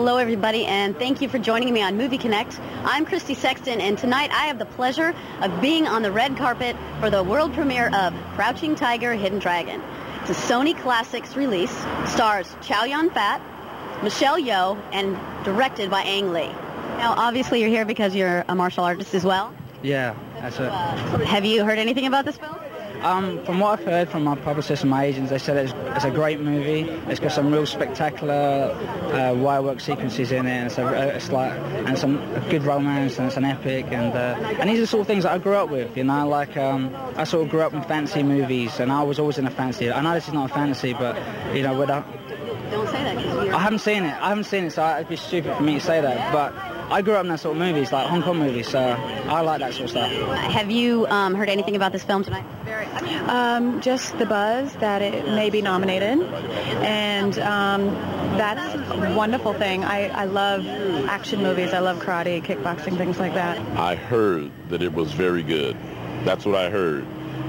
Hello, everybody, and thank you for joining me on MovieConnect. I'm Christy Sexton, and tonight I have the pleasure of being on the red carpet for the world premiere of Crouching Tiger, Hidden Dragon. It's a Sony Classics release, stars Chow Yun-fat, Michelle Yeoh, and directed by Ang Lee. Now, obviously, you're here because you're a martial artist as well. Yeah, that's it. Have you heard anything about this film? From what I've heard from my publicist and my agents, they said it's a great movie. It's got some real spectacular wirework sequences in it, and some good romance, and it's an epic. And these are the sort of things that I grew up with. You know, like I sort of grew up in fantasy movies, and I was always in a fantasy. I know this is not a fantasy, but you know, Don't say that. I haven't seen it, so it'd be stupid for me to say that. But I grew up in that sort of movies, like Hong Kong movies, so I like that sort of stuff. Have you heard anything about this film tonight? Just the buzz that it may be nominated, and that's a wonderful thing. I love action movies. I love karate, kickboxing, things like that. I heard that it was very good. That's what I heard.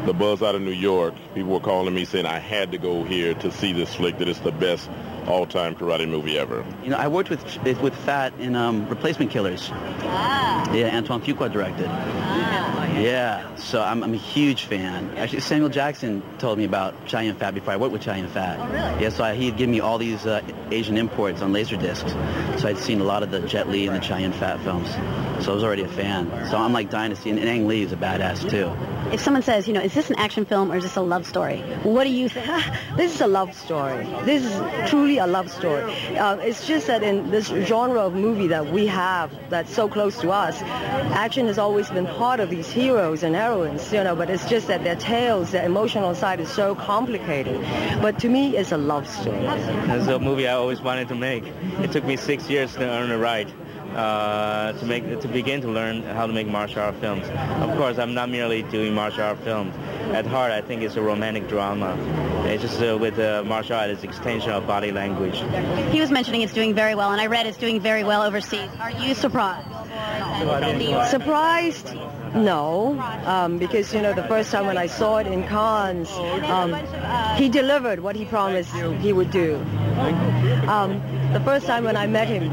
The buzz out of New York, people were calling me saying I had to go here to see this flick, that it's the best all-time karate movie ever. You know, I worked with Fat in Replacement Killers. Yeah, Antoine Fuqua directed. Yeah, so I'm a huge fan. Actually, Samuel Jackson told me about Chow Yun-fat before I worked with Chow Yun-fat. Oh, really? Yeah, so he'd give me all these Asian imports on Laserdiscs. So I'd seen a lot of the Jet Li and the Chow Yun-fat films. So I was already a fan. So I'm like dying to see, and Ang Lee is a badass too. If someone says, you know, is this an action film or is this a love story? What do you think? This is a love story. This is truly a love story. It's just that in this genre of movie that we have that's so close to us, action has always been part of these heroes and heroines, you know, but it's just that their tales, their emotional side is so complicated. But to me, it's a love story. It's a movie I always wanted to make. It took me 6 years to earn the right. To begin to learn how to make martial art films. Of course, I'm not merely doing martial art films. At heart, I think it's a romantic drama. It's just with martial art, it's extension of body language. He was mentioning it's doing very well, and I read it's doing very well overseas. Are you surprised? Surprised? No, because, you know, the first time when I saw it in Cannes, he delivered what he promised he would do. The first time when I met him,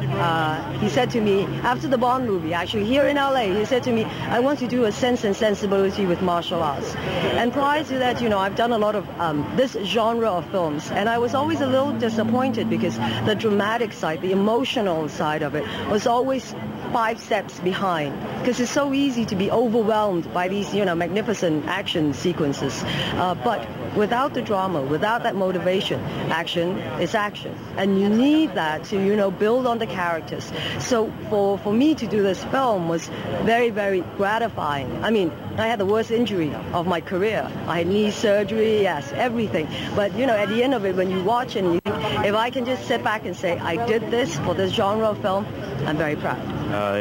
he said to me, after the Bond movie, actually here in LA, he said to me, I want to do a Sense and Sensibility with martial arts. And prior to that, you know, I've done a lot of this genre of films, and I was always a little disappointed because the dramatic side, the emotional side of it was always 5 steps behind, because it's so easy to be overwhelmed by these, you know, magnificent action sequences. But without the drama, without that motivation, action is action. And you need that to, you know, build on the characters. So for me to do this film was very, very gratifying. I mean, I had the worst injury of my career. I had knee surgery, yes, everything. But, you know, at the end of it, when you watch and you think, if I can just sit back and say, I did this for this genre of film, I'm very proud.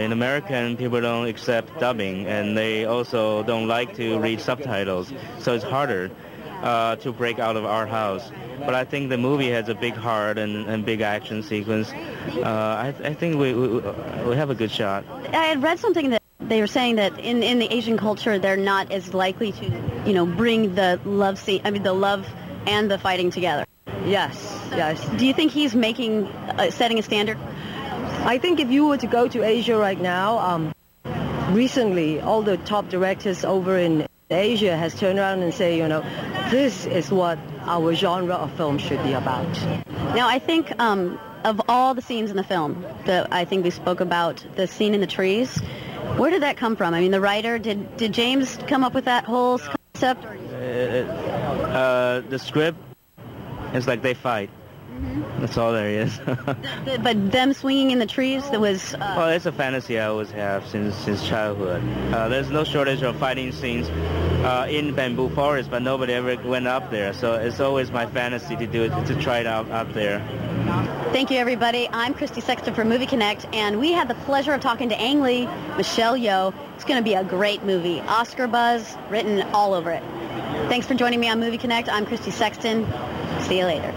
In American, people don't accept dubbing, and they also don't like to read subtitles, so it's harder to break out of our house. But I think the movie has a big heart and big action sequence. I think we have a good shot. I had read something that they were saying that in the Asian culture, they're not as likely to, you know, bring the love scene, I mean, the love and the fighting together. Yes, yes. Do you think he's setting a standard? I think if you were to go to Asia right now, recently all the top directors over in Asia has turned around and say, you know, this is what our genre of film should be about. Now, I think of all the scenes in the film, I think we spoke about the scene in the trees. Where did that come from? I mean, the writer, did James come up with that whole concept? The script is like they fight. That's all there is. But them swinging in the trees, that was... Well, it's a fantasy I always have since childhood. There's no shortage of fighting scenes in bamboo forest, but nobody ever went up there. So it's always my fantasy to do it, to try it out up there. Thank you, everybody. I'm Christy Sexton for MovieConnect, and we had the pleasure of talking to Ang Lee, Michelle Yeoh. It's going to be a great movie. Oscar buzz written all over it. Thanks for joining me on MovieConnect. I'm Christy Sexton. See you later.